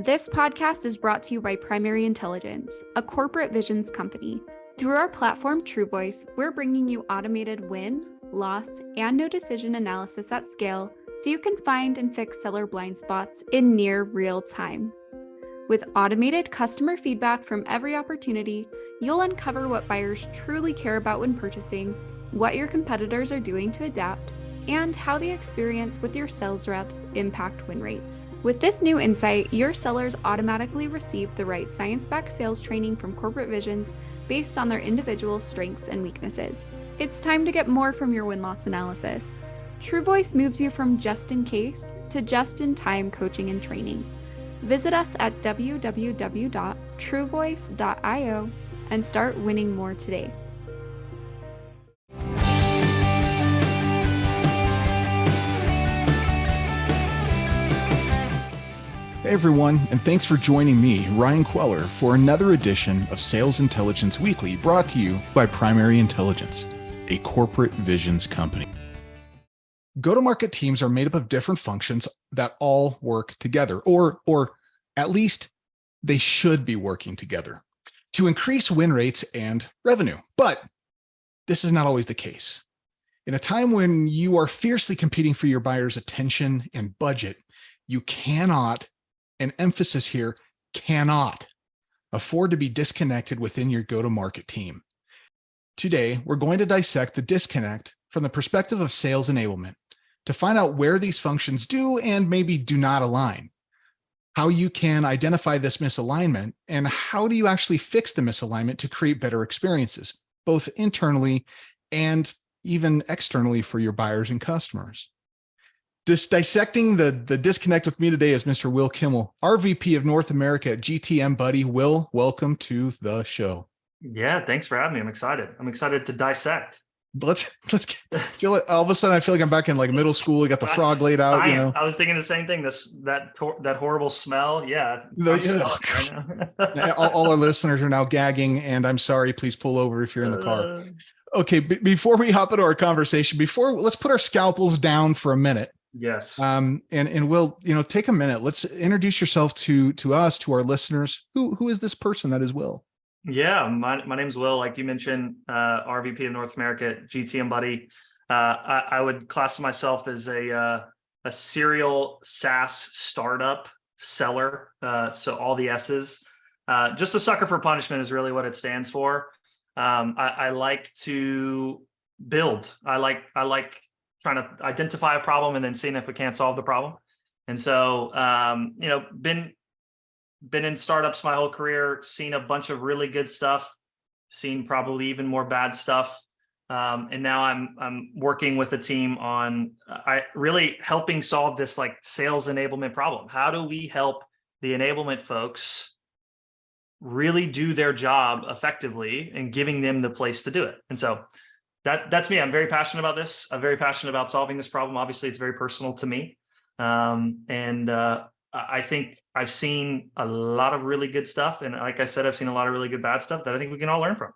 This podcast is brought to you by Primary Intelligence, a corporate visions company. Through our platform TruVoice, we're bringing you automated win, loss, and no decision analysis at scale so you can find and fix seller blind spots in near real time. With automated customer feedback from every opportunity, you'll uncover what buyers truly care about when purchasing, what your competitors are doing to adapt, and how the experience with your sales reps impact win rates. With this new insight, your sellers automatically receive the right science-backed sales training from Corporate Visions based on their individual strengths and weaknesses. It's time to get more from your win-loss analysis. TruVoice moves you from just-in-case to just-in-time coaching and training. Visit us at www.truvoice.io and start winning more today. Hey everyone, and thanks for joining me, Ryan Queller, for another edition of Sales Intelligence Weekly, brought to you by Primary Intelligence, a corporate visions company. Go-to-market teams are made up of different functions that all work together, or at least they should be working together to increase win rates and revenue. But this is not always the case. In a time when you are fiercely competing for your buyers' attention and budget, you cannot, and emphasis here, cannot afford to be disconnected within your go-to-market team. Today, we're going to dissect the disconnect from the perspective of sales enablement to find out where these functions do and maybe do not align, how you can identify this misalignment, and how do you actually fix the misalignment to create better experiences, both internally and even externally for your buyers and customers. Dissecting the disconnect with me today is Mr. Will Kimmel, our VP of North America at GTM. Buddy, Will, welcome to the show. Yeah, thanks for having me. I'm excited. I'm excited to dissect. Let's feel it. All of a sudden, I feel like I'm back in like middle school. We got the frog laid out. Science. You know? I was thinking the same thing. That horrible smell. Yeah. All our listeners are now gagging, and I'm sorry. Please pull over if you're in the car. Okay, before we hop into our conversation, let's put our scalpels down for a minute. Yes. And Will, take a minute. Let's introduce yourself to us, to our listeners. Who is this person that is Will? Yeah, my name's Will. Like you mentioned, RVP of North America at GTM, buddy. I would class myself as a serial SaaS startup seller. So all the S's. Just a sucker for punishment is really what it stands for. I like to build. I like trying to identify a problem and then seeing if we can't solve the problem. And so, been in startups my whole career, seen a bunch of really good stuff, seen probably even more bad stuff. And now I'm working with a team on really helping solve this like sales enablement problem. How do we help the enablement folks really do their job effectively and giving them the place to do it? And so that's me. I'm very passionate about this. I'm very passionate about solving this problem. Obviously, it's very personal to me. I think I've seen a lot of really good stuff. And like I said, I've seen a lot of really good bad stuff that I think we can all learn from.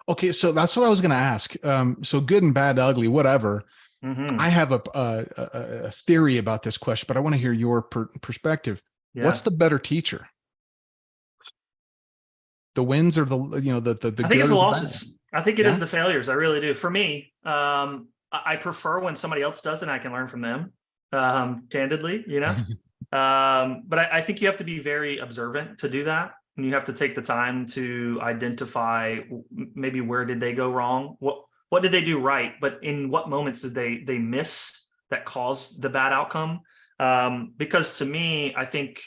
Okay, so that's what I was going to ask. So good and bad, ugly, whatever. Mm-hmm. I have a theory about this question, but I want to hear your perspective. Yeah. What's the better teacher? The wins or the I think it's the losses. I think it is the failures. I really do. For me, I prefer when somebody else does it and I can learn from them, candidly, but I think you have to be very observant to do that. And you have to take the time to identify maybe where did they go wrong? What did they do right? But in what moments did they miss that caused the bad outcome? Because to me, I think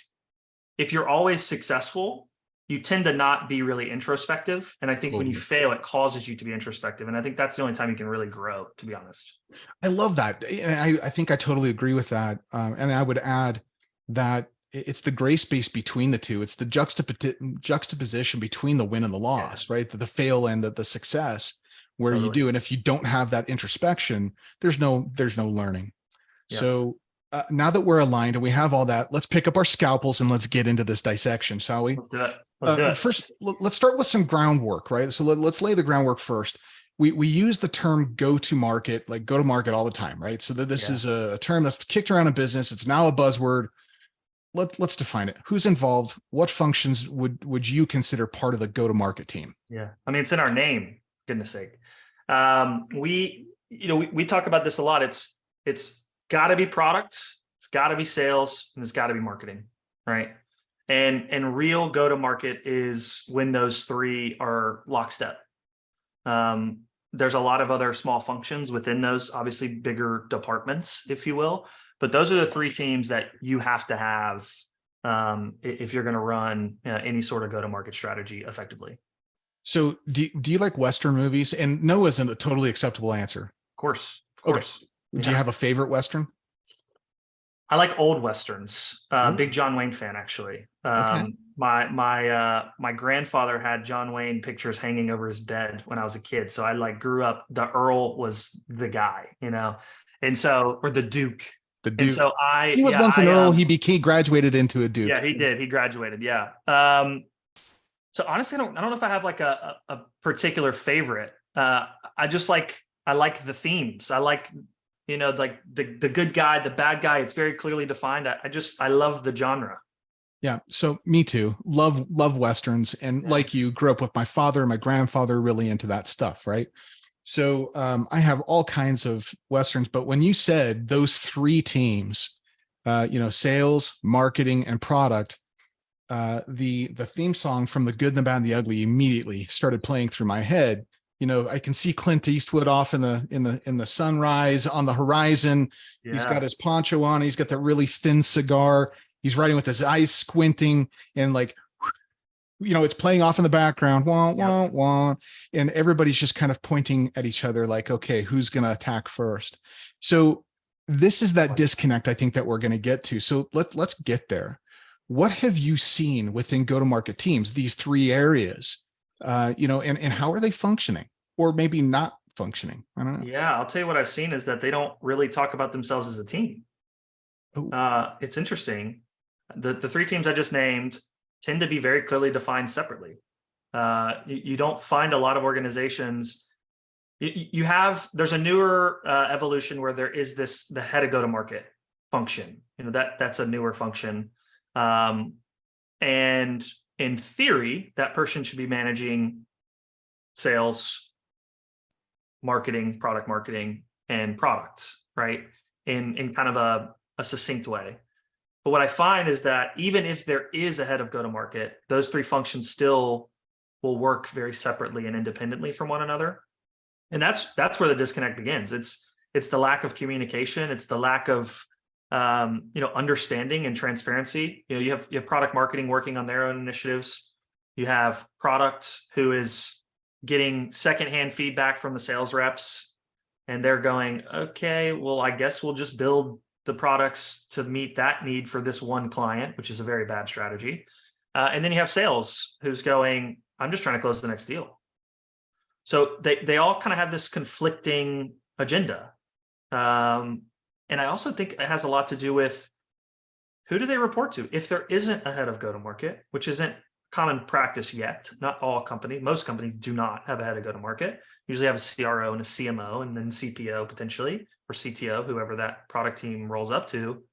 if you're always successful, you tend to not be really introspective. And I think when you fail, it causes you to be introspective. And I think that's the only time you can really grow, to be honest. I love that. And I think I totally agree with that. And I would add that it's the gray space between the two. It's the juxtaposition between the win and the loss, right? The fail and the success where you do. And if you don't have that introspection, there's no learning. Yeah. So now that we're aligned and we have all that, let's pick up our scalpels and let's get into this dissection, shall we? Let's do it. Let's do it. First, let's start with some groundwork, right? So let's lay the groundwork first. We use the term go-to-market, like go-to-market all the time, right? So that this is a term that's kicked around in business. It's now a buzzword. let's define it. Who's involved? What functions would you consider part of the go-to-market team? Yeah, I mean, it's in our name, goodness sake. We talk about this a lot. It's got to be product, it's got to be sales, and it's got to be marketing, right? And real go-to-market is when those three are lockstep. There's a lot of other small functions within those, obviously bigger departments, if you will, but those are the three teams that you have to have if you're going to run any sort of go-to-market strategy effectively. So do you like Western movies? And no isn't a totally acceptable answer. Of course. Okay. Do you have a favorite Western? I like old Westerns. Big John Wayne fan, actually. Okay. My grandfather had John Wayne pictures hanging over his bed when I was a kid. So I grew up, the Earl was the guy, and so, or the Duke. The Duke. And so he was once an Earl. He graduated into a Duke. Yeah, he did. He graduated. Yeah. So honestly, I don't know if I have like a particular favorite. I like the themes. I like, like the good guy, the bad guy. It's very clearly defined. I love the genre. Yeah. So me too. Love Westerns. And like you, grew up with my father and my grandfather really into that stuff. Right. So I have all kinds of Westerns, but when you said those three teams, sales, marketing, and product, the theme song from The Good and the Bad and the Ugly immediately started playing through my head. I can see Clint Eastwood off in the sunrise on the horizon. Yeah. He's got his poncho on. He's got that really thin cigar. He's riding with his eyes squinting, and it's playing off in the background, wah, wah, wah. And everybody's just kind of pointing at each other like, okay, who's going to attack first? So this is that disconnect I think that we're going to get to. So let's get there. What have you seen within go-to-market teams, these three areas, and how are they functioning or maybe not functioning? I don't know. Yeah, I'll tell you what I've seen is that they don't really talk about themselves as a team. It's interesting. The three teams I just named tend to be very clearly defined separately. You don't find a lot of organizations. There's a newer evolution where there is the head of go-to-market function. That's a newer function. And in theory, that person should be managing sales, marketing, product marketing, and product, right? In kind of a succinct way. But what I find is that even if there is a head of go-to-market, those three functions still will work very separately and independently from one another. And that's where the disconnect begins. It's the lack of communication. It's the lack of understanding and transparency. You have product marketing working on their own initiatives. You have product who is getting secondhand feedback from the sales reps, and they're going, okay, well, I guess we'll just build the products to meet that need for this one client, which is a very bad strategy. And then you have sales who's going, I'm just trying to close the next deal. So they all kind of have this conflicting agenda. And I also think it has a lot to do with who do they report to? If there isn't a head of go-to-market, which isn't common practice yet, not all companies, most companies do not have a head of go-to-market. Usually have a CRO and a CMO and then CPO potentially, or CTO, whoever that product team rolls up to.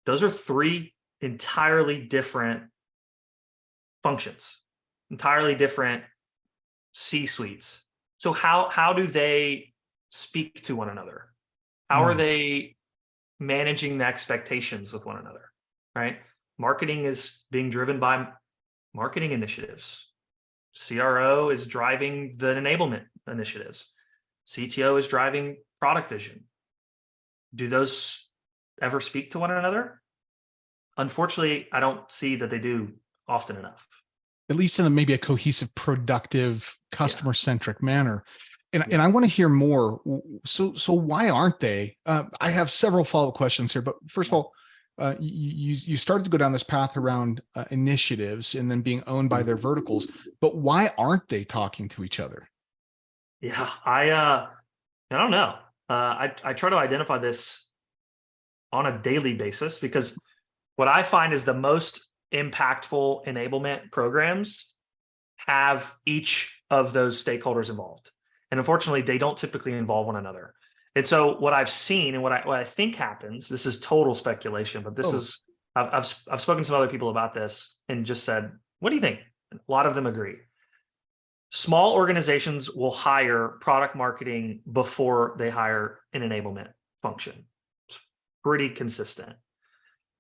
Those are three entirely different functions, entirely different C-suites. So how do they speak to one another? How are they managing the expectations with one another, right? Marketing is being driven by marketing initiatives. CRO is driving the enablement initiatives. CTO is driving product vision. Do those ever speak to one another? Unfortunately, I don't see that they do often enough. At least in maybe a cohesive, productive, customer-centric manner. And I want to hear more. So why aren't they? I have several follow-up questions here, but first of all, you started to go down this path around initiatives and then being owned by their verticals, but why aren't they talking to each other? Yeah, I don't know. I try to identify this on a daily basis because what I find is the most impactful enablement programs have each of those stakeholders involved. And unfortunately, they don't typically involve one another. And so what I've seen and what I think happens, this is total speculation, but this is I've spoken to some other people about this and just said, what do you think? A lot of them agree. Small organizations will hire product marketing before they hire an enablement function. It's pretty consistent.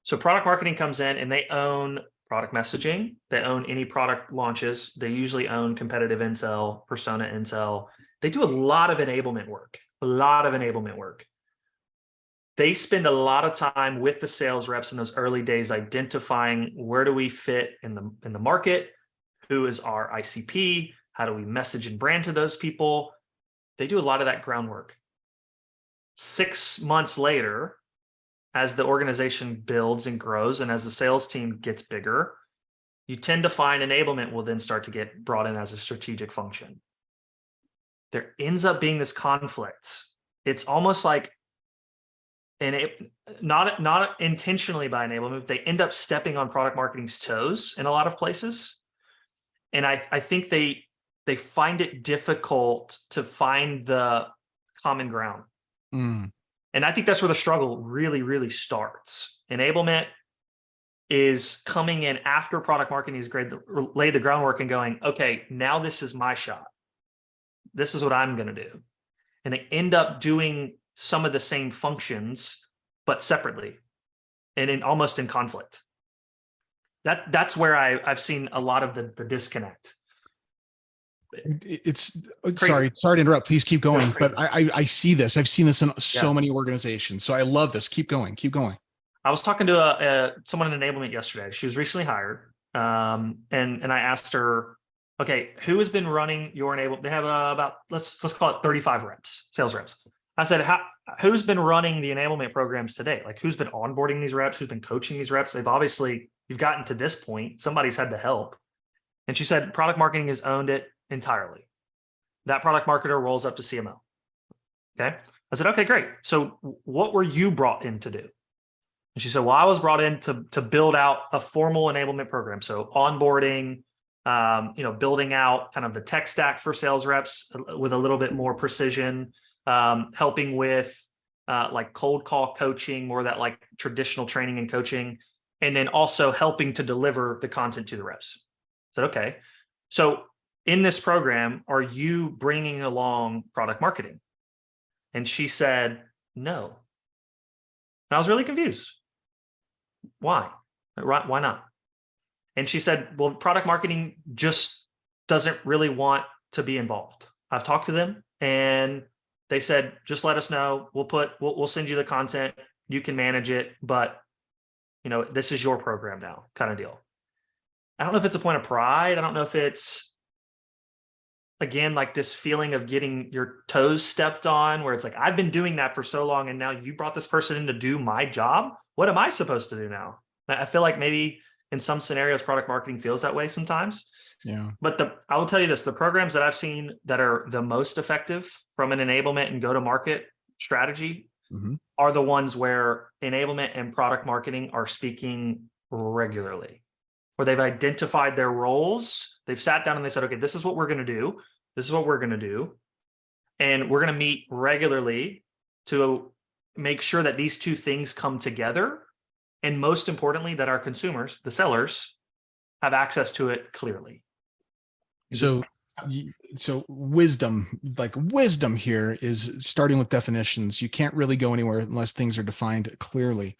So product marketing comes in and they own product messaging. They own any product launches. They usually own competitive intel, persona intel. They do a lot of enablement work, They spend a lot of time with the sales reps in those early days identifying where do we fit in the market, who is our ICP, how do we message and brand to those people. They do a lot of that groundwork. 6 months later, as the organization builds and grows and as the sales team gets bigger, you tend to find enablement will then start to get brought in as a strategic function. There ends up being this conflict. It's almost like, not intentionally by enablement, they end up stepping on product marketing's toes in a lot of places. And I think they find it difficult to find the common ground. And I think that's where the struggle really, really starts. Enablement is coming in after product marketing has laid the groundwork and going, okay, now this is my shot. This is what I'm going to do. And they end up doing some of the same functions, but separately and almost in conflict. That's where I've seen a lot of the disconnect. It's Crazy. sorry to interrupt. Please keep going. Crazy. But I see this. I've seen this in so many organizations. So I love this. Keep going. I was talking to someone in enablement yesterday. She was recently hired. And I asked her, okay, who has been running your enablement? They have about, let's call it 35 reps, sales reps. I said, who's been running the enablement programs today? Like, who's been onboarding these reps? Who's been coaching these reps? You've gotten to this point. Somebody's had to help. And she said, product marketing has owned it entirely. That product marketer rolls up to CMO. Okay. I said, okay, great. So what were you brought in to do? And she said, well, I was brought in to build out a formal enablement program. So onboarding, building out kind of the tech stack for sales reps with a little bit more precision, helping with like cold call coaching, more that like traditional training and coaching, and then also helping to deliver the content to the reps. I said, okay, so in this program, are you bringing along product marketing? And she said, no. And I was really confused. Why? Why not? And she said, well, product marketing just doesn't really want to be involved. I've talked to them and they said, just let us know. We'll send you the content. You can manage it, but this is your program now, kind of deal. I don't know if it's a point of pride. I don't know if it's, again, like this feeling of getting your toes stepped on, where it's like, I've been doing that for so long, and now you brought this person in to do my job. What am I supposed to do now? I feel like maybe in some scenarios, product marketing feels that way sometimes. Yeah. But I will tell you this, the programs that I've seen that are the most effective from an enablement and go-to-market strategy are the ones where enablement and product marketing are speaking regularly, where they've identified their roles. They've sat down and they said, okay, this is what we're going to do. This is what we're going to do. And we're going to meet regularly to make sure that these two things come together. And most importantly, that our consumers, the sellers, have access to it clearly. So wisdom here is starting with definitions. You can't really go anywhere unless things are defined clearly.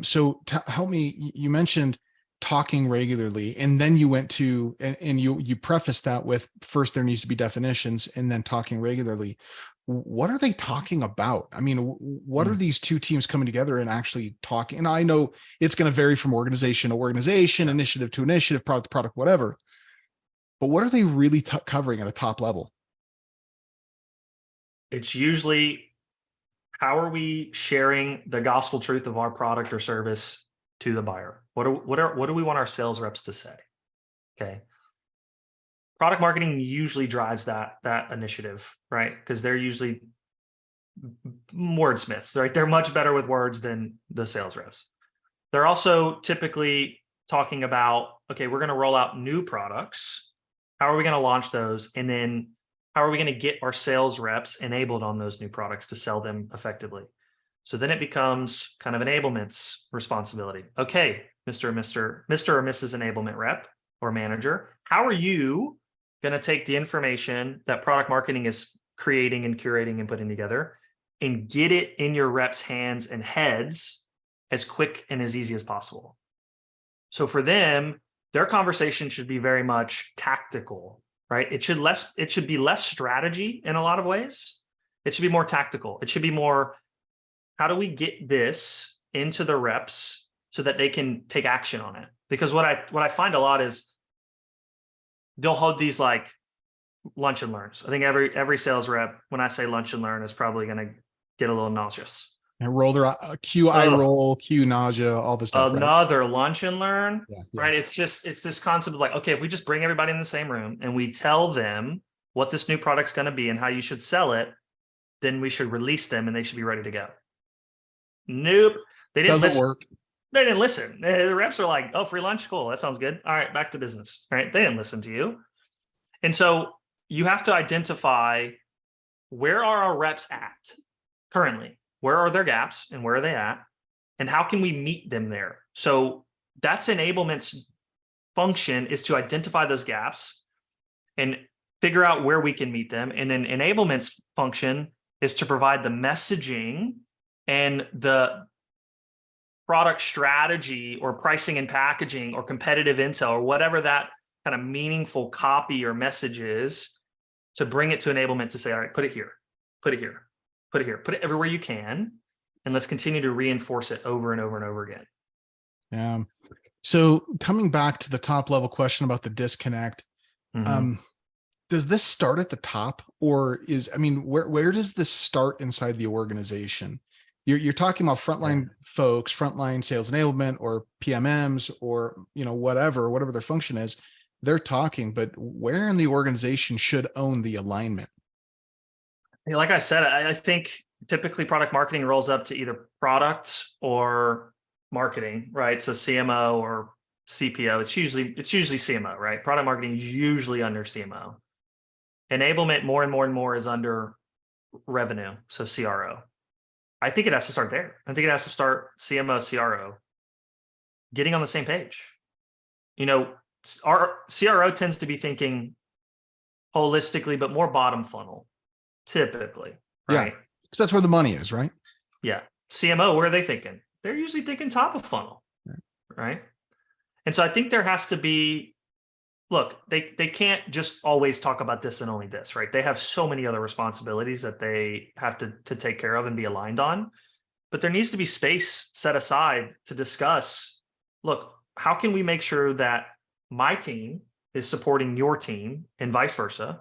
So help me, you mentioned talking regularly, and then you went to, and you prefaced that with, first there needs to be definitions and then talking regularly. What are they talking about? I mean, what are these two teams coming together and actually talking? And I know it's going to vary from organization to organization, initiative to initiative, product to product, whatever. But what are they really covering at a top level? It's usually, how are we sharing the gospel truth of our product or service to the buyer? What do we want our sales reps to say? Okay. Product marketing usually drives that initiative, right? Because they're usually wordsmiths, right? They're much better with words than the sales reps. They're also typically talking about, okay, we're going to roll out new products. How are we going to launch those? And then how are we going to get our sales reps enabled on those new products to sell them effectively? So then it becomes kind of enablement's responsibility. Okay, Mr. or Mrs. Enablement rep or manager, how are you going to take the information that product marketing is creating and curating and putting together and get it in your reps' hands and heads as quick and as easy as possible? So for them, their conversation should be very much tactical, right? It should be less strategy in a lot of ways. It should be more tactical. It should be more, how do we get this into the reps so that they can take action on it? Because what I find a lot is they'll hold these like lunch and learns. I think every sales rep, when I say lunch and learn, is probably going to get a little nauseous. And roll their cue eye roll, cue nausea, all this stuff. Another right? Lunch and learn, yeah. Right? It's this concept of like, okay, if we just bring everybody in the same room and we tell them what this new product's going to be and how you should sell it, then we should release them and they should be ready to go. Nope, they didn't Doesn't listen. work. They didn't listen. The reps are like, oh, free lunch, cool, that sounds good. All right, back to business. Right? They didn't listen to you, and so you have to identify, where are our reps at currently? Where are their gaps and where are they at? And how can we meet them there? So that's enablement's function, is to identify those gaps and figure out where we can meet them. And then enablement's function is to provide the messaging and the product strategy or pricing and packaging or competitive intel or whatever that kind of meaningful copy or message is, to bring it to enablement to say, all right, put it here, put it here, put it here, put it everywhere you can, and let's continue to reinforce it over and over and over again. Yeah. So coming back to the top level question about the disconnect, does this start at the top, or where does this start inside the organization? You're talking about frontline folks, frontline sales enablement, or PMMs, or whatever their function is. They're talking, but where in the organization should own the alignment? Like I said, I think typically product marketing rolls up to either product or marketing, right? So CMO or CPO. It's usually CMO, right? Product marketing is usually under CMO. Enablement more and more is under revenue, so CRO. I think it has to start there. I think it has to start CMO, CRO, getting on the same page. Our CRO tends to be thinking holistically, but more bottom funnel, typically, right? Yeah, because that's where the money is, right? Yeah. CMO, where are they thinking? They're usually thinking top of funnel, right? And so I think there has to be, look, they can't just always talk about this and only this, right? They have so many other responsibilities that they have to take care of and be aligned on. But there needs to be space set aside to discuss, look, how can we make sure that my team is supporting your team and vice versa?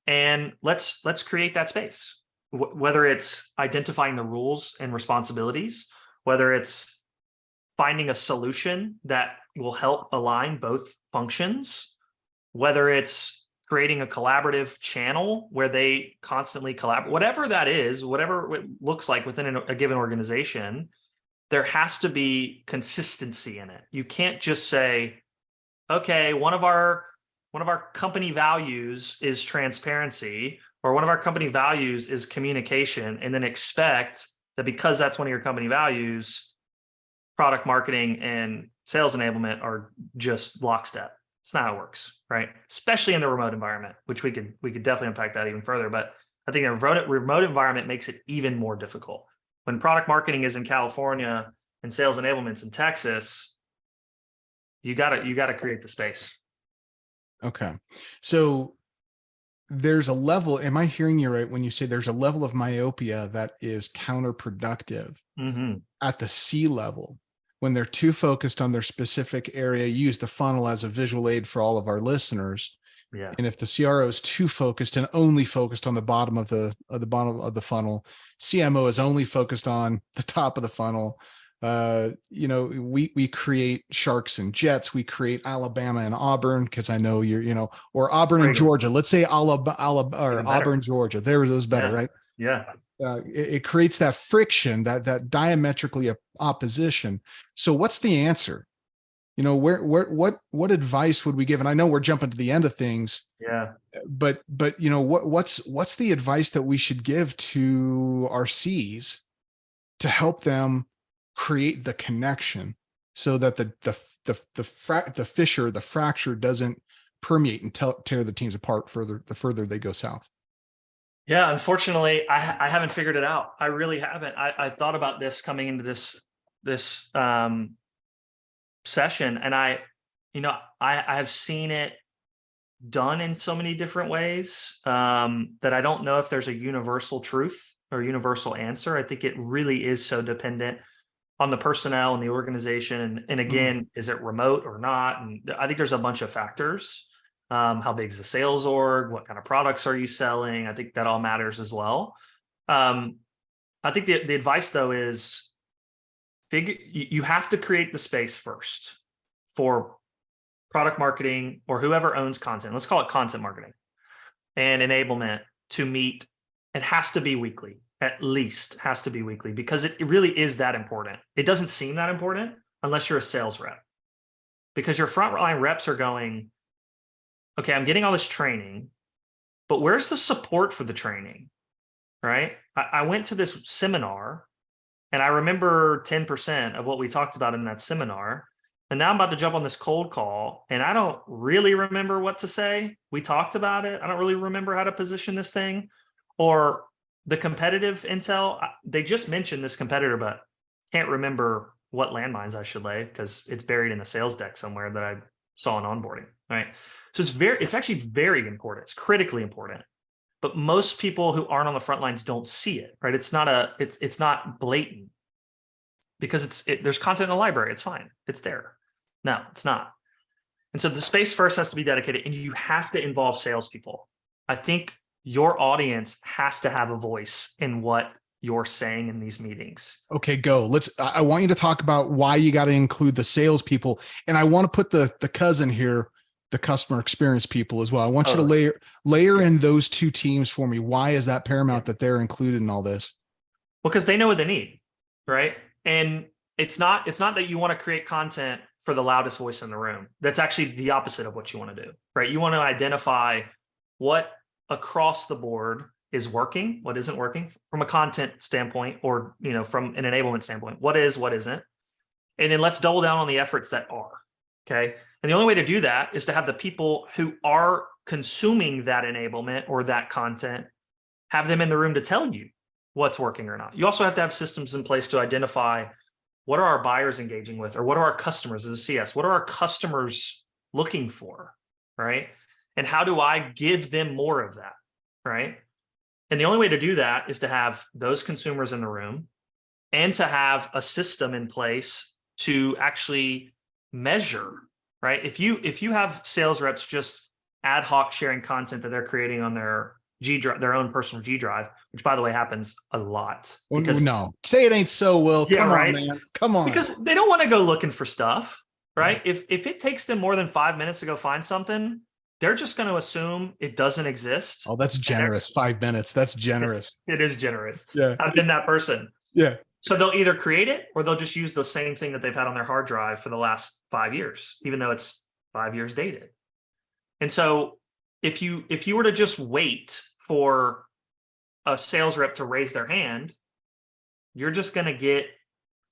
And let's create that space, whether it's identifying the rules and responsibilities, whether it's finding a solution that will help align both functions, whether it's creating a collaborative channel where they constantly collaborate, whatever that is, whatever it looks like within a given organization, there has to be consistency in it. You can't just say, okay, one of our company values is transparency, or one of our company values is communication, and then expect that because that's one of your company values, product marketing and sales enablement are just lockstep. It's not how it works, right? Especially in the remote environment, which we could definitely unpack that even further. But I think a remote environment makes it even more difficult. When product marketing is in California and sales enablement's in Texas, you gotta create the space. Okay. So there's a level, am I hearing you right when you say there's a level of myopia that is counterproductive at the C level, when they're too focused on their specific area? Use the funnel as a visual aid for all of our listeners. Yeah. And if the CRO is too focused and only focused on the bottom of the funnel, CMO is only focused on the top of the funnel. We create sharks and jets. We create Alabama and Auburn, because I know or Auburn and Georgia. Let's say Alabama or Auburn, Georgia. There it is better, right? Yeah. It creates that friction, that diametrically opposition. So what's the answer? What advice would we give? And I know we're jumping to the end of things. Yeah. But what's the advice that we should give to our C's to help them create the connection so that the fissure, the fracture doesn't permeate and tear the teams apart the further they go south? Yeah, unfortunately, I haven't figured it out. I really haven't. I thought about this coming into this session, and I have seen it done in so many different ways that I don't know if there's a universal truth or universal answer. I think it really is so dependent on the personnel and the organization. And again, is it remote or not? And I think there's a bunch of factors. How big is the sales org? What kind of products are you selling? I think that all matters as well. I think the advice though is you have to create the space first for product marketing or whoever owns content. Let's call it content marketing and enablement to meet. It has to be weekly, at least has to be weekly, because it really is that important. It doesn't seem that important unless you're a sales rep, because your frontline reps are going, okay, I'm getting all this training, but where's the support for the training, right? I went to this seminar and I remember 10% of what we talked about in that seminar. And now I'm about to jump on this cold call and I don't really remember what to say. We talked about it. I don't really remember how to position this thing, or the competitive intel. They just mentioned this competitor, but can't remember what landmines I should lay because it's buried in a sales deck somewhere that I saw in onboarding, right? So it's actually very important. It's critically important, but most people who aren't on the front lines don't see it, right? It's not blatant because there's content in the library. It's fine. It's there. No, it's not. And so the space first has to be dedicated, and you have to involve salespeople. I think your audience has to have a voice in what you're saying in these meetings. Okay, go. I want you to talk about why you got to include the salespeople. And I want to put the cousin here, the customer experience people as well. I want you to layer in those two teams for me. Why is that paramount that they're included in all this? Because they know what they need, right? And it's not that you want to create content for the loudest voice in the room. That's actually the opposite of what you want to do, right? You want to identify what across the board is working, what isn't working from a content standpoint, or from an enablement standpoint, what is, what isn't. And then let's double down on the efforts that are. Okay. And the only way to do that is to have the people who are consuming that enablement or that content, have them in the room to tell you what's working or not. You also have to have systems in place to identify what are our buyers engaging with, or what are our customers as a CS? What are our customers looking for, right? And how do I give them more of that, right? And the only way to do that is to have those consumers in the room and to have a system in place to actually measure, right? If you have sales reps just ad hoc sharing content that they're creating on their G drive, their own personal G drive, which by the way happens a lot. Because, no, say it ain't so, Will. Yeah, come right? on, man. Come on. Because they don't want to go looking for stuff, right? If it takes them more than 5 minutes to go find something, they're just going to assume it doesn't exist. Oh, that's generous. 5 minutes. That's generous. It is generous. Yeah. I've been that person. Yeah. So they'll either create it or they'll just use the same thing that they've had on their hard drive for the last 5 years, even though it's 5 years dated. And so if you were to just wait for a sales rep to raise their hand, you're just going to get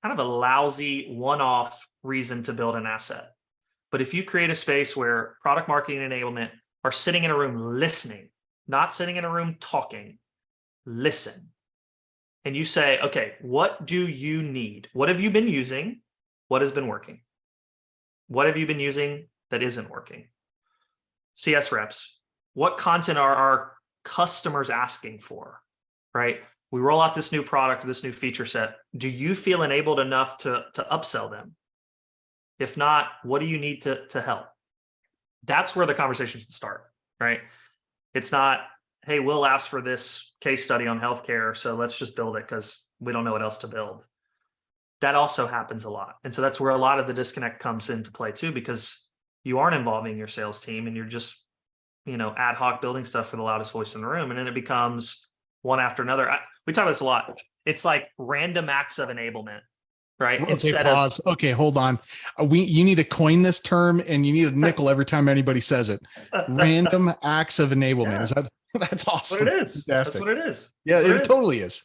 kind of a lousy one-off reason to build an asset. But if you create a space where product marketing and enablement are sitting in a room listening, not sitting in a room talking, listen. And you say, okay, what do you need? What have you been using? What has been working? What have you been using that isn't working? CS reps, what content are our customers asking for, right? We roll out this new product, this new feature set. Do you feel enabled enough to upsell them? If not, what do you need to help? That's where the conversation should start, right? It's not, hey, we'll ask for this case study on healthcare, so let's just build it because we don't know what else to build. That also happens a lot. And so that's where a lot of the disconnect comes into play too, because you aren't involving your sales team and you're just, ad hoc building stuff for the loudest voice in the room. And then it becomes one after another. We talk about this a lot. It's like random acts of enablement, right? Okay, pause. Okay, hold on. You need to coin this term, and you need a nickel every time anybody says it. Random acts of enablement. Yeah. That's awesome. What it is. Fantastic. That's what it is. Yeah, it totally is.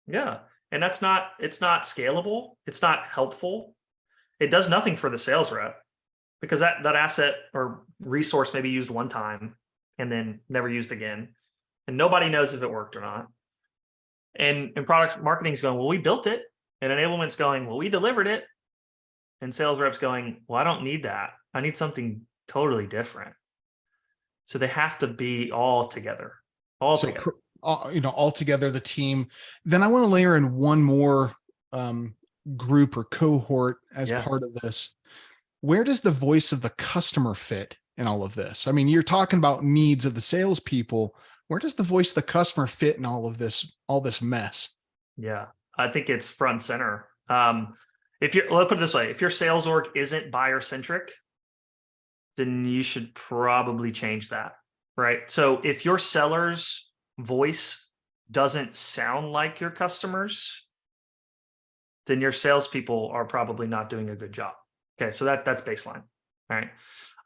Yeah. And it's not scalable. It's not helpful. It does nothing for the sales rep because that asset or resource may be used one time and then never used again. And nobody knows if it worked or not. And product marketing is going, well, we built it. And enablement's going, well, we delivered it. And sales reps going, well, I don't need that. I need something totally different. So they have to be all together. All together. All together, the team. Then I want to layer in one more group or cohort as part of this. Where does the voice of the customer fit in all of this? I mean, you're talking about needs of the salespeople. Where does the voice of the customer fit in all this mess? Yeah, I think it's front and center. Let's put it this way: if your sales org isn't buyer centric, then you should probably change that, right? So if your seller's voice doesn't sound like your customers, then your salespeople are probably not doing a good job. Okay, so that's baseline, right?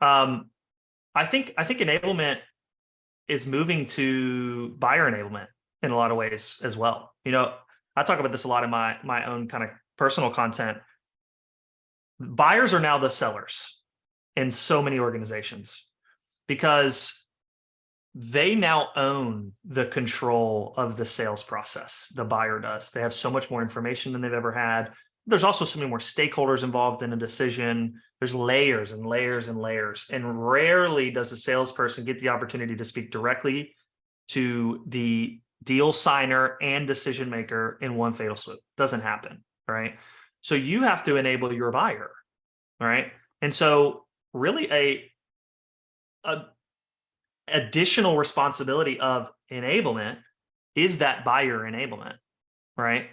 I think enablement is moving to buyer enablement in a lot of ways as well. I talk about this a lot in my own kind of personal content. Buyers are now the sellers in so many organizations because they now own the control of the sales process. The buyer does. They have so much more information than they've ever had. There's also so many more stakeholders involved in a decision. There's layers and layers and layers. And rarely does a salesperson get the opportunity to speak directly to the deal signer and decision maker in one fatal swoop. Doesn't happen, right? So you have to enable your buyer, right? And so really a additional responsibility of enablement is that buyer enablement, right?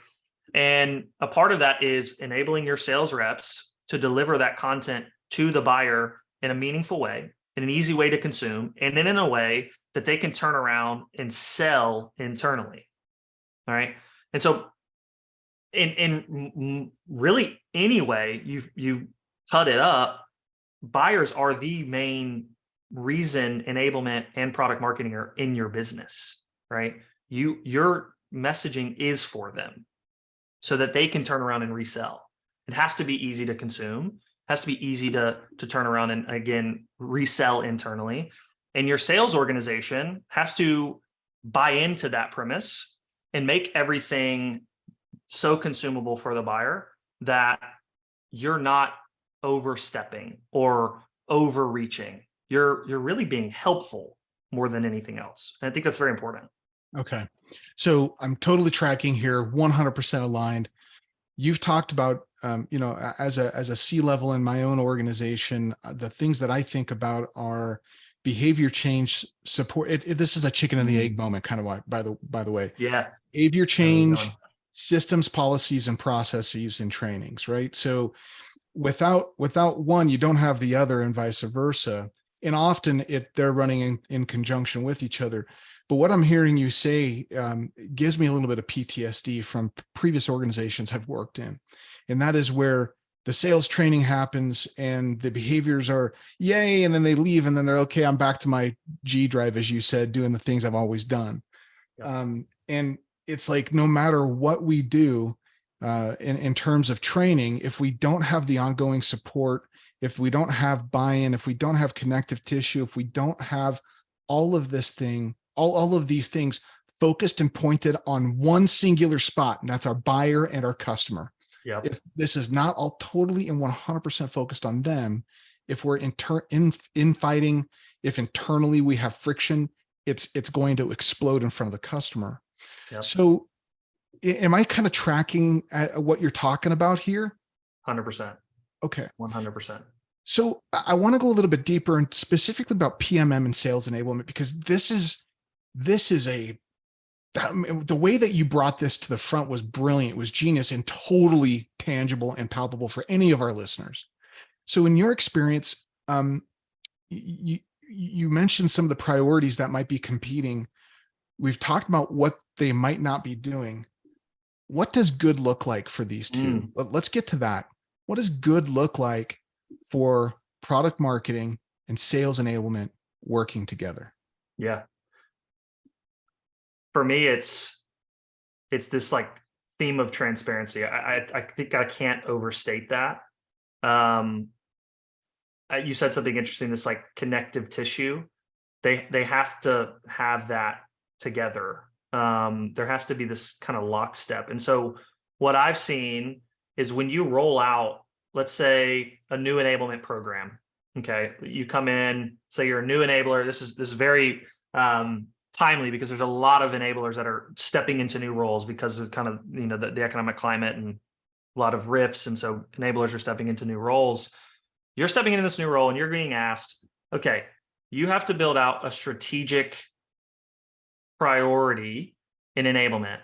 And a part of that is enabling your sales reps to deliver that content to the buyer in a meaningful way, in an easy way to consume, and then in a way that they can turn around and sell internally. All right. And so in really any way you cut it up, buyers are the main reason enablement and product marketing are in your business, right? Your messaging is for them so that they can turn around and resell. It has to be easy to consume, it has to be easy to turn around and again resell internally. And your sales organization has to buy into that premise and make everything so consumable for the buyer that you're not overstepping or overreaching. You're really being helpful more than anything else. And I think that's very important. Okay. So I'm totally tracking here, 100% aligned. You've talked about, as a C-level in my own organization, the things that I think about are behavior change support. This is a chicken and the egg moment, kind of, by the way. Yeah. Behavior change, systems, policies, and processes and trainings, right? So without one, you don't have the other, and vice versa. And often they're running in conjunction with each other. But what I'm hearing you say gives me a little bit of PTSD from previous organizations I've worked in. And that is where the sales training happens and the behaviors are yay, and then they leave and then they're okay, I'm back to my G drive, as you said, doing the things I've always done. Yeah. And it's like, no matter what we do in terms of training, if we don't have the ongoing support, if we don't have buy-in, if we don't have connective tissue, if we don't have all of these things focused and pointed on one singular spot, and that's our buyer and our customer. Yep. If this is not all totally and 100% focused on them, if we're infighting, if internally we have friction, it's going to explode in front of the customer. Yep. So am I kind of tracking what you're talking about here? 100%. Okay. 100%. So I want to go a little bit deeper and specifically about PMM and sales enablement, because this is the way that you brought this to the front was brilliant, was genius, and totally tangible and palpable for any of our listeners. So in your experience, you mentioned some of the priorities that might be competing. We've talked about what they might not be doing. What does good look like for these two? Let's get to that. What does good look like for product marketing and sales enablement working together? Yeah. For me, it's this like theme of transparency. I think I can't overstate that. You said something interesting, this like connective tissue. They have to have that together. There has to be this kind of lockstep. And so what I've seen is when you roll out, let's say, a new enablement program. Okay, you come in, say you're a new enabler. This is very timely because there's a lot of enablers that are stepping into new roles because of kind of, you know, the economic climate and a lot of rifts. And so enablers are stepping into new roles. You're stepping into this new role and you're being asked, okay, you have to build out a strategic priority in enablement.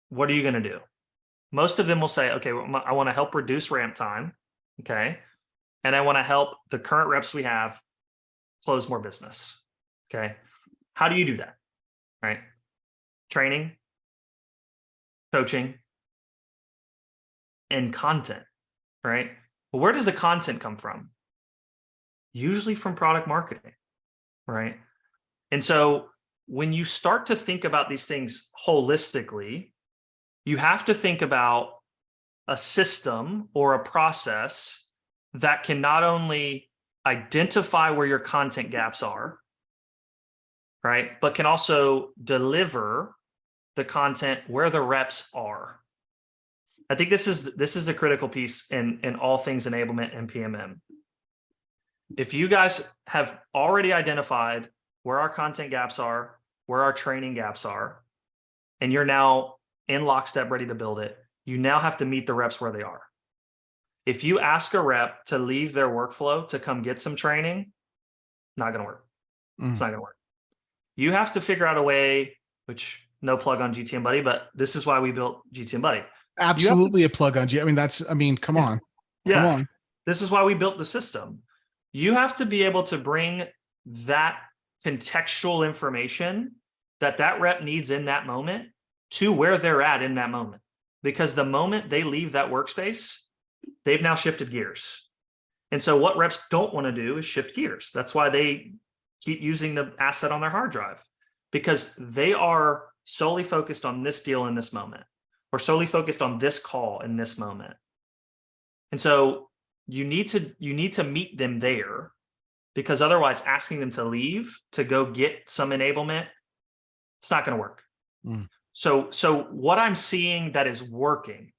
What are you going to do? Most of them will say, okay, well, I want to help reduce ramp time. Okay. And I want to help the current reps we have close more business. Okay. How do you do that? Right? Training, coaching, and content. Right? Well, where does the content come from? Usually from product marketing. Right? And so when you start to think about these things holistically, you have to think about a system or a process that can not only identify where your content gaps are, right, but can also deliver the content where the reps are. I think this is a critical piece in all things enablement and PMM. If you guys have already identified where our content gaps are, where our training gaps are, and you're now in lockstep ready to build it, you now have to meet the reps where they are. If you ask a rep to leave their workflow to come get some training, not going to work. It's not going to work. You have to figure out a way, which no plug on GTM Buddy, but this is why we built GTM Buddy. Absolutely a plug on G. I mean, come on. Come on. This is why we built the system. You have to be able to bring that contextual information that rep needs in that moment to where they're at in that moment. Because the moment they leave that workspace, they've now shifted gears. And so what reps don't want to do is shift gears. That's why they keep using the asset on their hard drive, because they are solely focused on this deal in this moment, or solely focused on this call in this moment. And so you need to meet them there, because otherwise asking them to leave to go get some enablement, it's not going to work. So what I'm seeing that is working,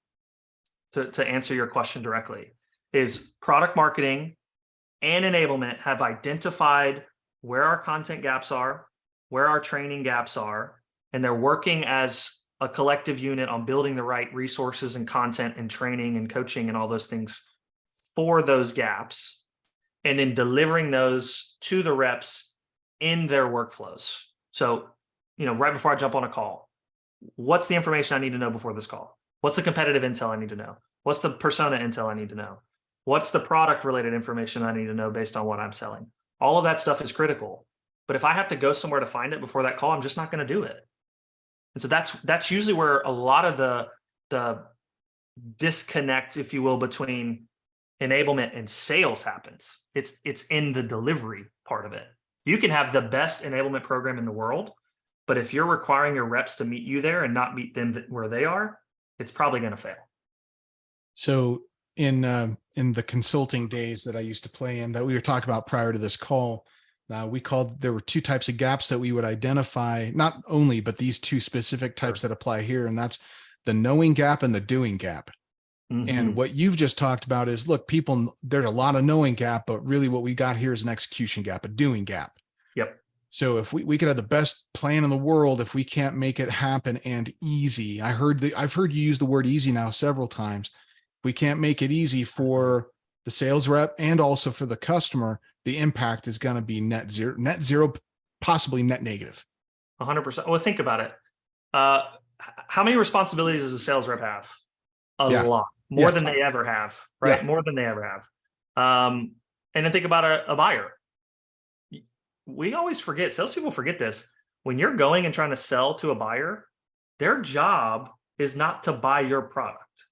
to answer your question directly, is product marketing and enablement have identified where our content gaps are, where our training gaps are, and they're working as a collective unit on building the right resources and content and training and coaching and all those things for those gaps, and then delivering those to the reps in their workflows. So, you know, right before I jump on a call, what's the information I need to know before this call? What's the competitive intel I need to know? What's the persona intel I need to know? What's the product related information I need to know based on what I'm selling? All of that stuff is critical. But if I have to go somewhere to find it before that call, I'm just not going to do it. And so that's usually where a lot of the disconnect, if you will, between enablement and sales happens. It's in the delivery part of it. You can have the best enablement program in the world, but if you're requiring your reps to meet you there and not meet them where they are, it's probably going to fail. So in the consulting days that I used to play in, that we were talking about prior to this call, there were two types of gaps that we would identify, not only, but these two specific types that apply here. And that's the knowing gap and the doing gap. And what you've just talked about is, look, people, there's a lot of knowing gap, but really what we got here is an execution gap, a doing gap. Yep. So if we could have the best plan in the world, if we can't make it happen and easy, I've heard you use the word easy now several times. We can't make it easy for the sales rep and also for the customer, the impact is going to be net zero, possibly net negative. 100%. Well, think about it. How many responsibilities does a sales rep have? A lot. More than they ever have, right? Yeah. More than they ever have. And then think about a buyer. We always forget, salespeople forget this. When you're going and trying to sell to a buyer, their job is not to buy your product.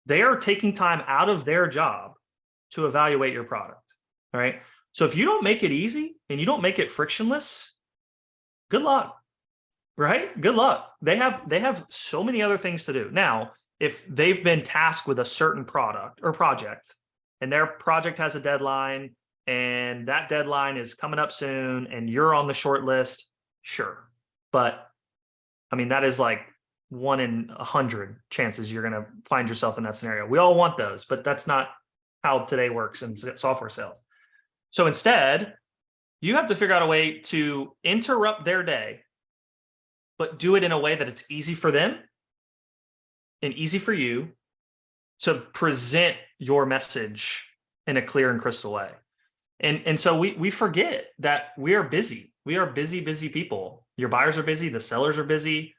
They are taking time out of their job to evaluate your product, right? So if you don't make it easy and you don't make it frictionless, good luck, right? Good luck. They have so many other things to do. Now, if they've been tasked with a certain product or project, and their project has a deadline, and that deadline is coming up soon, and you're on the short list, sure. But I mean, that is like 1 in 100 chances you're going to find yourself in that scenario. We all want those, but that's not how today works in software sales. So instead, you have to figure out a way to interrupt their day, but do it in a way that it's easy for them and easy for you to present your message in a clear and crystal way. And so we forget that we are busy. We are busy people. Your buyers are busy. The sellers are busy.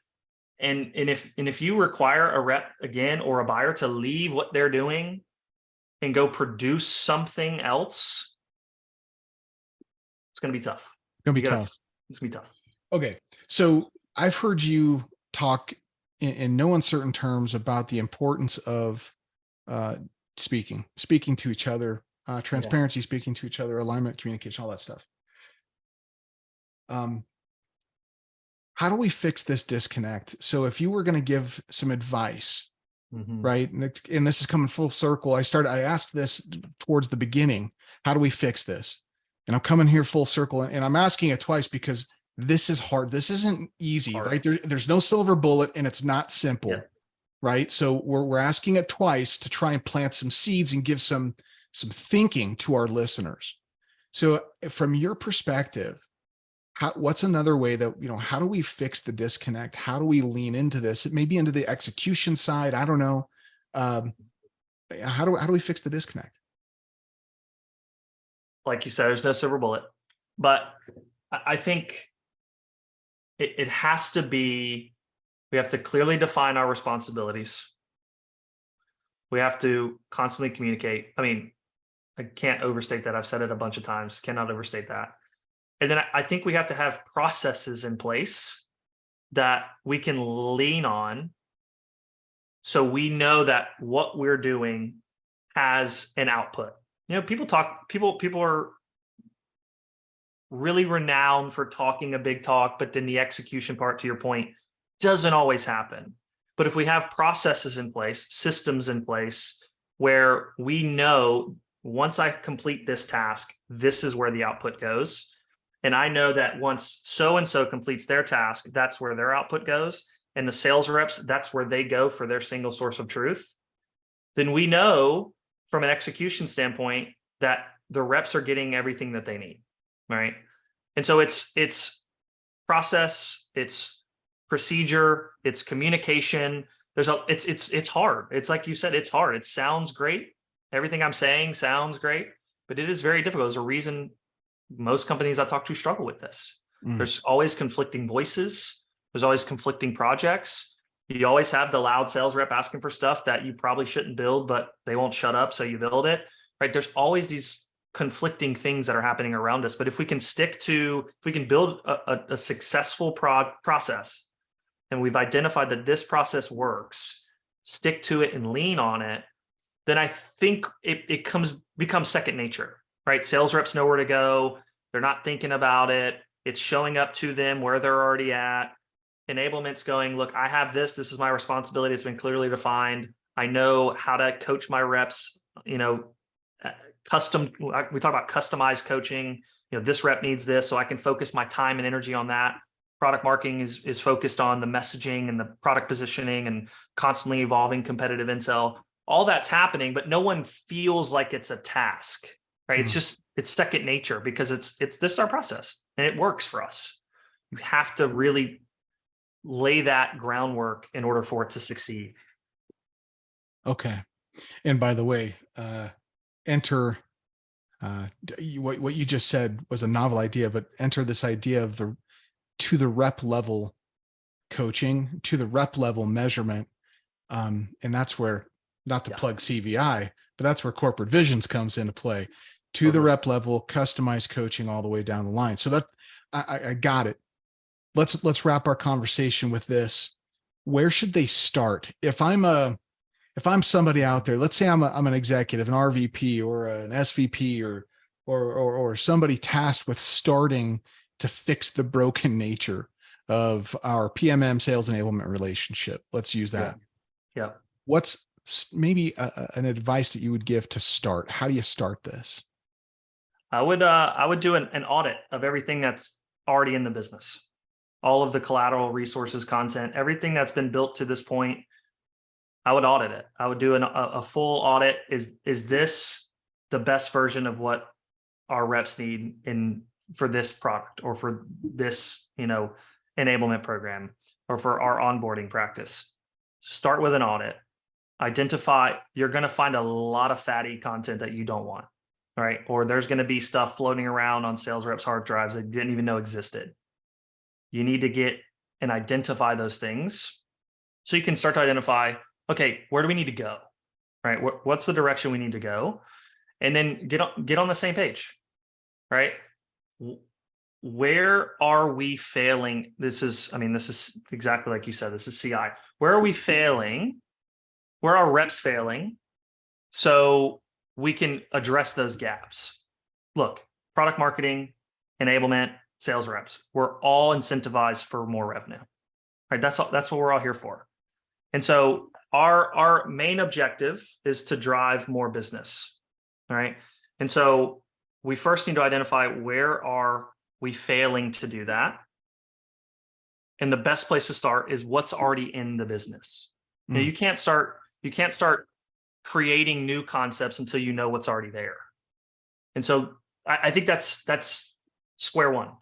And if you require a rep again or a buyer to leave what they're doing and go produce something else, it's going to be tough. It's going to be tough. It's going to be tough. Okay. So I've heard you talk in no uncertain terms about the importance of speaking to each other, transparency, speaking to each other, alignment, communication, all that stuff. How do we fix this disconnect? So if you were going to give some advice, right? And this is coming full circle. I asked this towards the beginning. How do we fix this? And I'm coming here full circle, and I'm asking it twice because this is hard. This isn't easy, right? There's no silver bullet, and it's not simple, right? So we're asking it twice to try and plant some seeds and give some thinking to our listeners. So from your perspective, what's another way that, how do we fix the disconnect? How do we lean into this? It may be into the execution side. I don't know. How do we fix the disconnect? Like you said, there's no silver bullet, but I think it has to be, we have to clearly define our responsibilities. We have to constantly communicate. I mean, I can't overstate that. I've said it a bunch of times, cannot overstate that. And then I think we have to have processes in place that we can lean on, so we know that what we're doing has an output. People are really renowned for talking a big talk, but then the execution part, to your point, doesn't always happen. But if we have processes in place, systems in place, where we know once I complete this task, this is where the output goes. And I know that once so-and-so completes their task, that's where their output goes. And the sales reps, that's where they go for their single source of truth. Then we know from an execution standpoint that the reps are getting everything that they need, right? And so it's process, it's procedure, it's communication. It's hard. It's like you said, it's hard. It sounds great. Everything I'm saying sounds great, but it is very difficult. There's a reason most companies I talk to struggle with this. There's always conflicting voices. There's always conflicting projects. You always have the loud sales rep asking for stuff that you probably shouldn't build, but they won't shut up, so you build it, right? There's always these conflicting things that are happening around us. But if we can build a successful process, and we've identified that this process works, stick to it and lean on it, then I think it becomes second nature, right? Sales reps know where to go. They're not thinking about it. It's showing up to them where they're already at. Enablement's going, look, I have this. This is my responsibility. It's been clearly defined. I know how to coach my reps, we talk about customized coaching. This rep needs this, so I can focus my time and energy on that. Product marketing is focused on the messaging and the product positioning and constantly evolving competitive intel. All that's happening, but no one feels like it's a task, right? It's second nature because this is our process and it works for us. You have to really lay that groundwork in order for it to succeed. Okay. And by the way, enter what you just said was a novel idea, but enter this idea of to the rep level coaching, to the rep level measurement. And that's where, not to plug CVI, but that's where corporate visions comes into play. To the rep level, customized coaching all the way down the line. So that I got it. Let's wrap our conversation with this. Where should they start? If I'm somebody out there, let's say I'm an executive, an RVP or an SVP or somebody tasked with starting to fix the broken nature of our PMM sales enablement relationship. Let's use that. Yeah. What's maybe an advice that you would give to start? How do you start this? I would do an audit of everything that's already in the business, all of the collateral, resources, content, everything that's been built to this point. I would audit it. I would do a full audit. Is this the best version of what our reps need for this product, or for this, enablement program, or for our onboarding practice? Start with an audit. Identify, you're going to find a lot of fatty content that you don't want, right? Or there's going to be stuff floating around on sales reps' hard drives that didn't even know existed. You need to get and identify those things so you can start to identify, okay, where do we need to go, right? What's the direction we need to go? And then get on the same page, right? Where are we failing? This is exactly like you said, this is CI. Where are we failing? Where are reps failing? So we can address those gaps. Look, product marketing, enablement, sales reps, we're all incentivized for more revenue, right? That's what we're all here for. And so our main objective is to drive more business, right? And so we first need to identify, where are we failing to do that? And the best place to start is what's already in the business. Now, you can't start creating new concepts until you know what's already there. And so I think that's square one.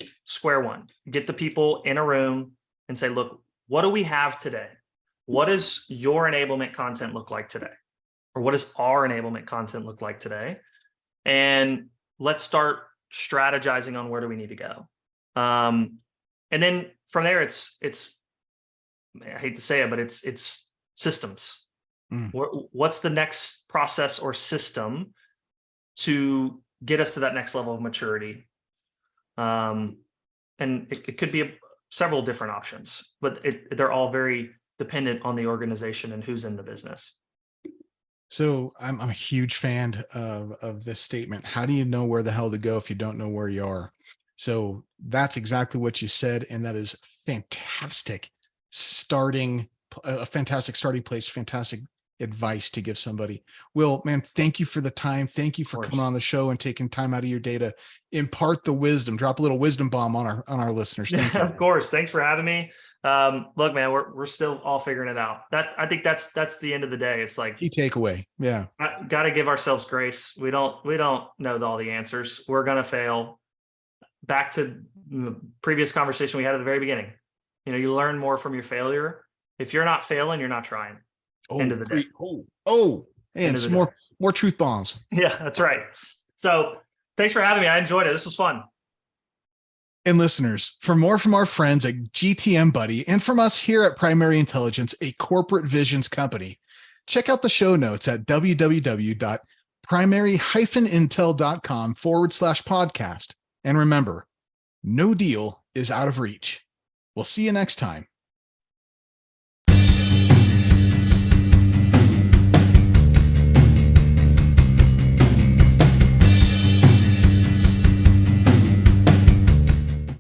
Get the people in a room and say, look, what do we have today? What does your enablement content look like today? Or what does our enablement content look like today? And let's start strategizing on where do we need to go. And then from there, it's I hate to say it, but it's systems. What's the next process or system to get us to that next level of maturity? And it could be several different options, but they're all very dependent on the organization and who's in the business. So I'm a huge fan of this statement. How do you know where the hell to go if you don't know where you are? So that's exactly what you said. And that is fantastic a fantastic starting place, fantastic advice to give somebody. Will, man, thank you for the time. Thank you for coming on the show and taking time out of your day to impart the wisdom, drop a little wisdom bomb on our listeners. Thank you. Of course. Thanks for having me. Look, man, we're still all figuring it out. I think that's the end of the day. It's like key takeaway. Yeah. Got to give ourselves grace. We don't know all the answers. We're going to fail. Back to the previous conversation we had at the very beginning. You learn more from your failure. If you're not failing, you're not trying. End of the day. And some more truth bombs. Yeah, that's right. So thanks for having me. I enjoyed it. This was fun. And listeners, for more from our friends at GTM Buddy and from us here at Primary Intelligence, a corporate visions company, check out the show notes at www.primary-intel.com/podcast. And remember, no deal is out of reach. We'll see you next time